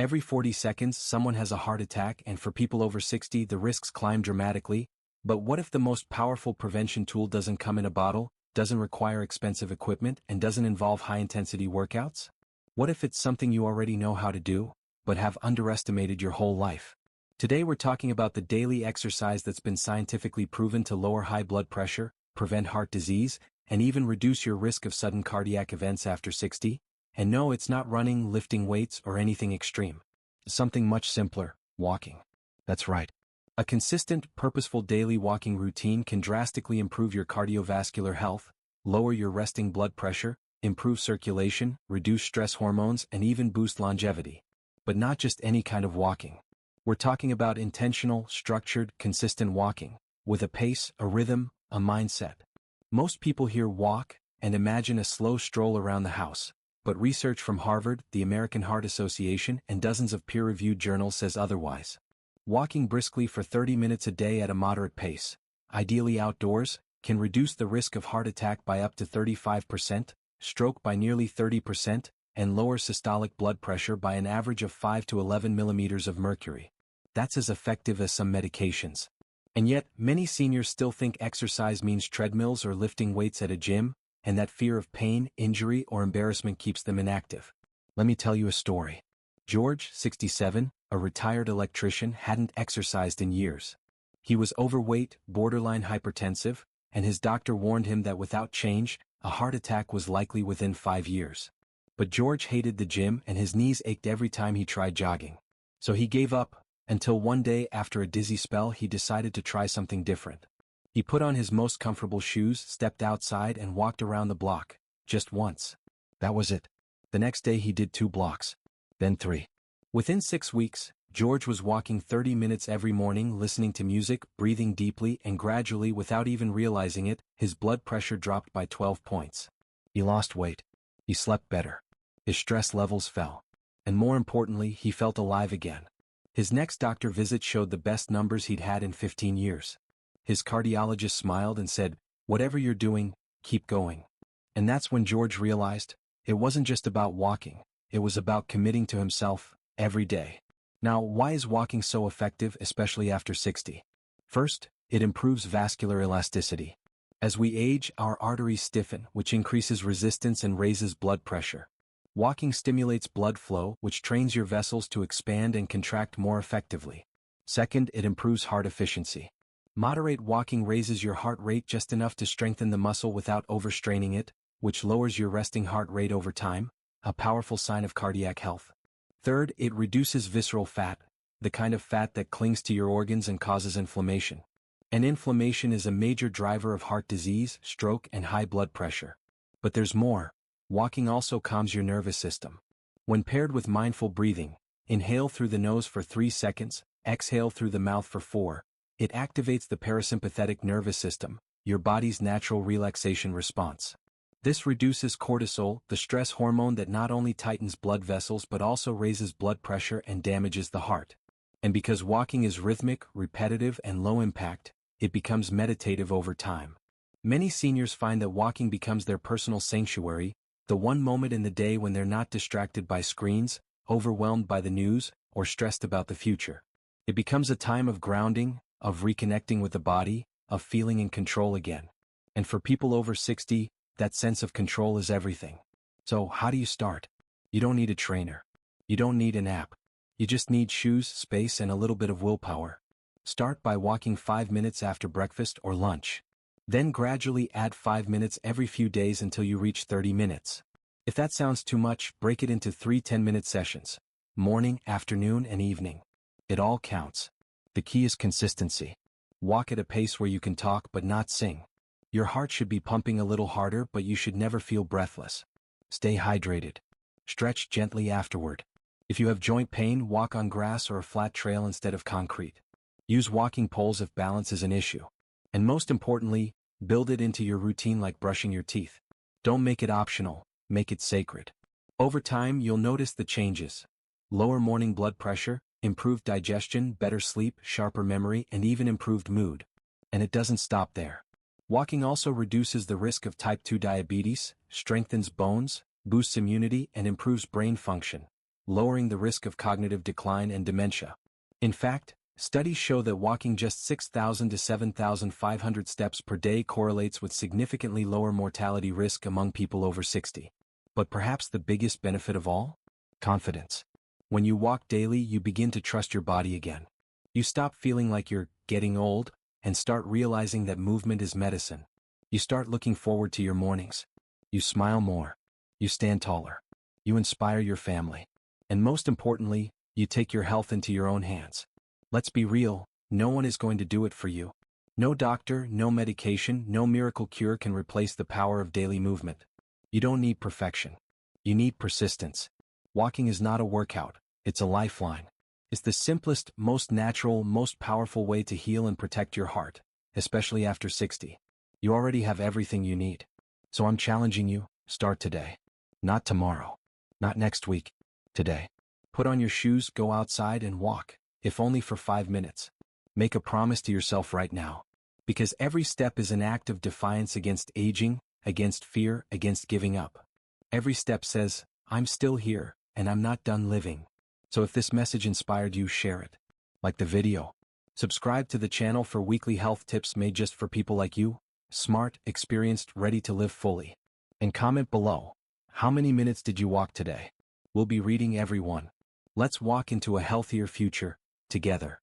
Every 40 seconds, someone has a heart attack, and for people over 60, the risks climb dramatically. But what if the most powerful prevention tool doesn't come in a bottle, doesn't require expensive equipment, and doesn't involve high-intensity workouts? What if it's something you already know how to do, but have underestimated your whole life? Today we're talking about the daily exercise that's been scientifically proven to lower high blood pressure, prevent heart disease, and even reduce your risk of sudden cardiac events after 60. And no, it's not running, lifting weights, or anything extreme. Something much simpler: walking. That's right. A consistent, purposeful daily walking routine can drastically improve your cardiovascular health, lower your resting blood pressure, improve circulation, reduce stress hormones, and even boost longevity. But not just any kind of walking. We're talking about intentional, structured, consistent walking, with a pace, a rhythm, a mindset. Most people hear walk and imagine a slow stroll around the house. But research from Harvard, the American Heart Association, and dozens of peer-reviewed journals says otherwise. Walking briskly for 30 minutes a day at a moderate pace, ideally outdoors, can reduce the risk of heart attack by up to 35%, stroke by nearly 30%, and lower systolic blood pressure by an average of 5 to 11 millimeters of mercury. That's as effective as some medications. And yet, many seniors still think exercise means treadmills or lifting weights at a gym, and that fear of pain, injury, or embarrassment keeps them inactive. Let me tell you a story. George, 67, a retired electrician, hadn't exercised in years. He was overweight, borderline hypertensive, and his doctor warned him that without change, a heart attack was likely within 5 years. But George hated the gym and his knees ached every time he tried jogging. So he gave up, until one day after a dizzy spell he decided to try something different. He put on his most comfortable shoes, stepped outside, and walked around the block, just once. That was it. The next day he did 2 blocks. Then 3. Within 6 weeks, George was walking 30 minutes every morning, listening to music, breathing deeply, and gradually, without even realizing it, his blood pressure dropped by 12 points. He lost weight. He slept better. His stress levels fell. And more importantly, he felt alive again. His next doctor visit showed the best numbers he'd had in 15 years. His cardiologist smiled and said, "Whatever you're doing, keep going." And that's when George realized, it wasn't just about walking, it was about committing to himself, every day. Now, why is walking so effective, especially after 60? First, it improves vascular elasticity. As we age, our arteries stiffen, which increases resistance and raises blood pressure. Walking stimulates blood flow, which trains your vessels to expand and contract more effectively. Second, it improves heart efficiency. Moderate walking raises your heart rate just enough to strengthen the muscle without overstraining it, which lowers your resting heart rate over time, a powerful sign of cardiac health. Third, it reduces visceral fat, the kind of fat that clings to your organs and causes inflammation. And inflammation is a major driver of heart disease, stroke, and high blood pressure. But there's more. Walking also calms your nervous system. When paired with mindful breathing, inhale through the nose for 3 seconds, exhale through the mouth for 4. It activates the parasympathetic nervous system, your body's natural relaxation response. This reduces cortisol, the stress hormone that not only tightens blood vessels but also raises blood pressure and damages the heart. And because walking is rhythmic, repetitive, and low impact, it becomes meditative over time. Many seniors find that walking becomes their personal sanctuary, the one moment in the day when they're not distracted by screens, overwhelmed by the news, or stressed about the future. It becomes a time of grounding, of reconnecting with the body, of feeling in control again. And for people over 60, that sense of control is everything. So how do you start? You don't need a trainer. You don't need an app. You just need shoes, space, and a little bit of willpower. Start by walking 5 minutes after breakfast or lunch. Then gradually add 5 minutes every few days until you reach 30 minutes. If that sounds too much, break it into 3 10-minute sessions. Morning, afternoon, and evening. It all counts. The key is consistency. Walk at a pace where you can talk but not sing. Your heart should be pumping a little harder, but you should never feel breathless. Stay hydrated. Stretch gently afterward. If you have joint pain, walk on grass or a flat trail instead of concrete. Use walking poles if balance is an issue. And most importantly, build it into your routine like brushing your teeth. Don't make it optional, make it sacred. Over time, you'll notice the changes. Lower morning blood pressure, improved digestion, better sleep, sharper memory, and even improved mood. And it doesn't stop there. Walking also reduces the risk of type 2 diabetes, strengthens bones, boosts immunity, and improves brain function. lowering the risk of cognitive decline and dementia. In fact, studies show that walking just 6,000 to 7,500 steps per day correlates with significantly lower mortality risk among people over 60. But perhaps the biggest benefit of all? Confidence. When you walk daily, you begin to trust your body again. You stop feeling like you're getting old and start realizing that movement is medicine. You start looking forward to your mornings. You smile more. You stand taller. You inspire your family. And most importantly, you take your health into your own hands. Let's be real, no one is going to do it for you. No doctor, no medication, no miracle cure can replace the power of daily movement. You don't need perfection. You need persistence. Walking is not a workout, it's a lifeline. It's the simplest, most natural, most powerful way to heal and protect your heart, especially after 60. You already have everything you need. So I'm challenging you, start today. Not tomorrow. Not next week. Today. Put on your shoes, go outside and walk, if only for 5 minutes. Make a promise to yourself right now. Because every step is an act of defiance against aging, against fear, against giving up. Every step says, I'm still here, and I'm not done living. So if this message inspired you, share it. Like the video. Subscribe to the channel for weekly health tips made just for people like you, smart, experienced, ready to live fully. And comment below, how many minutes did you walk today? We'll be reading every one. Let's walk into a healthier future, together.